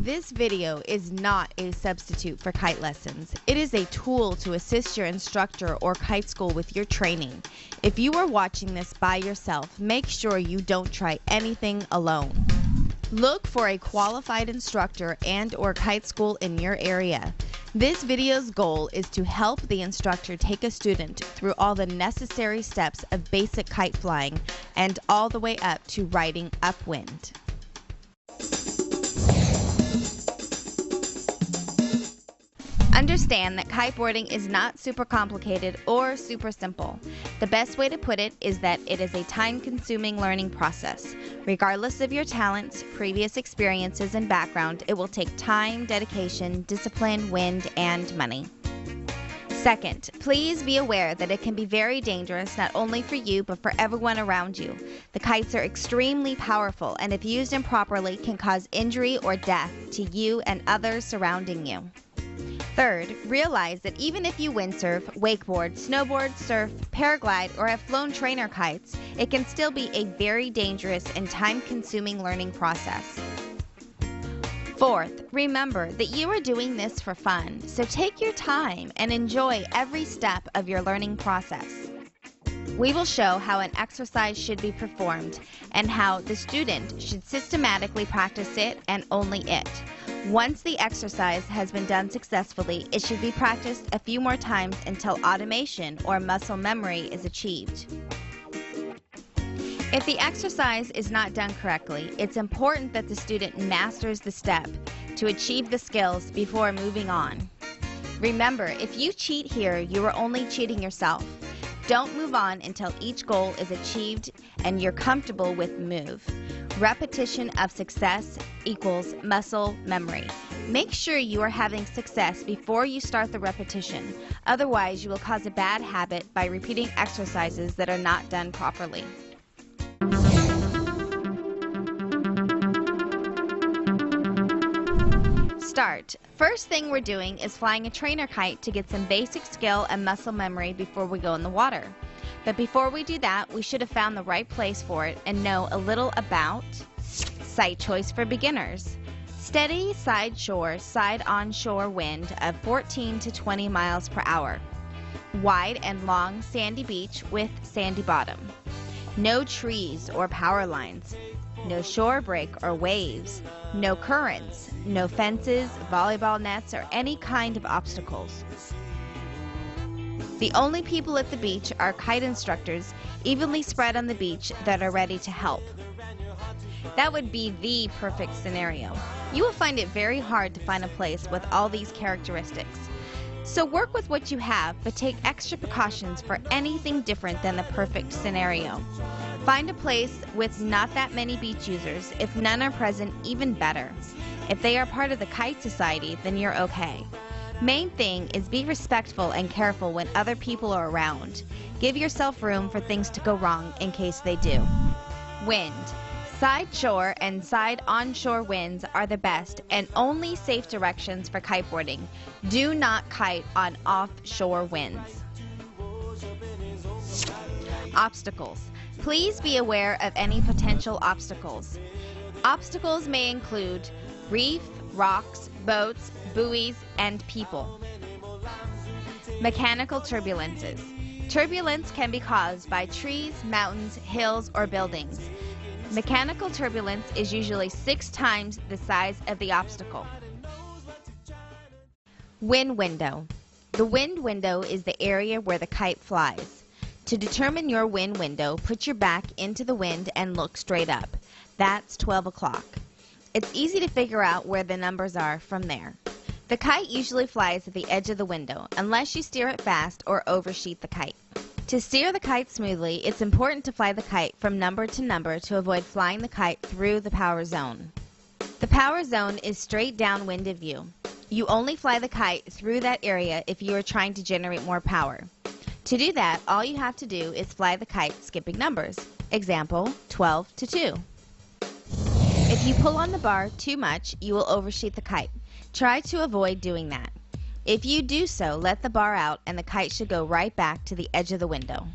This video is not a substitute for kite lessons. It is a tool to assist your instructor or kite school with your training. If you are watching this by yourself, make sure you don't try anything alone. Look for a qualified instructor and/or kite school in your area. This video's goal is to help the instructor take a student through all the necessary steps of basic kite flying and all the way up to riding upwind. Understand that kiteboarding is not super complicated or super simple. The best way to put it is that it is a time-consuming learning process. Regardless of your talents, previous experiences, and background, it will take time, dedication, discipline, wind, and money. Second, please be aware that it can be very dangerous not only for you but for everyone around you. The kites are extremely powerful and if used improperly can cause injury or death to you and others surrounding you. Third, realize that even if you windsurf, wakeboard, snowboard, surf, paraglide, or have flown trainer kites, it can still be a very dangerous and time-consuming learning process. Fourth, remember that you are doing this for fun, so take your time and enjoy every step of your learning process. We will show how an exercise should be performed and how the student should systematically practice it and only it. Once the exercise has been done successfully, it should be practiced a few more times until automation or muscle memory is achieved. If the exercise is not done correctly, it's important that the student masters the step to achieve the skills before moving on. Remember, if you cheat here, you are only cheating yourself. Don't move on until each goal is achieved and you're comfortable with the move. Repetition of success equals muscle memory. Make sure you are having success before you start the repetition. Otherwise, you will cause a bad habit by repeating exercises that are not done properly. Start. First thing we're doing is flying a trainer kite to get some basic skill and muscle memory before we go in the water. But before we do that, we should have found the right place for it and know a little about site choice for beginners. Steady side shore, side onshore wind of 14 to 20 miles per hour. Wide and long sandy beach with sandy bottom. No trees or power lines. No shore break or waves. No currents. No fences, volleyball nets, or any kind of obstacles. The only people at the beach are kite instructors evenly spread on the beach that are ready to help. That would be the perfect scenario. You will find it very hard to find a place with all these characteristics. So work with what you have, but take extra precautions for anything different than the perfect scenario. Find a place with not that many beach users. If none are present, even better. If they are part of the kite society, then you're okay. Main thing is be respectful and careful when other people are around. Give yourself room for things to go wrong in case they do. Wind. Side shore and side onshore winds are the best and only safe directions for kiteboarding. Do not kite on offshore winds. Obstacles. Please be aware of any potential obstacles. Obstacles may include reef, rocks, boats, buoys, and people. Mechanical turbulences. Turbulence can be caused by trees, mountains, hills, or buildings. Mechanical turbulence is usually 6 times the size of the obstacle. Wind window. The wind window is the area where the kite flies. To determine your wind window, put your back into the wind and look straight up. That's 12 o'clock. It's easy to figure out where the numbers are from there. The kite usually flies at the edge of the window, unless you steer it fast or overshoot the kite. To steer the kite smoothly, it's important to fly the kite from number to number to avoid flying the kite through the power zone. The power zone is straight downwind of you. You only fly the kite through that area if you are trying to generate more power. To do that, all you have to do is fly the kite skipping numbers. Example, 12 to 2. If you pull on the bar too much, you will overshoot the kite. Try to avoid doing that. If you do so, let the bar out and the kite should go right back to the edge of the window.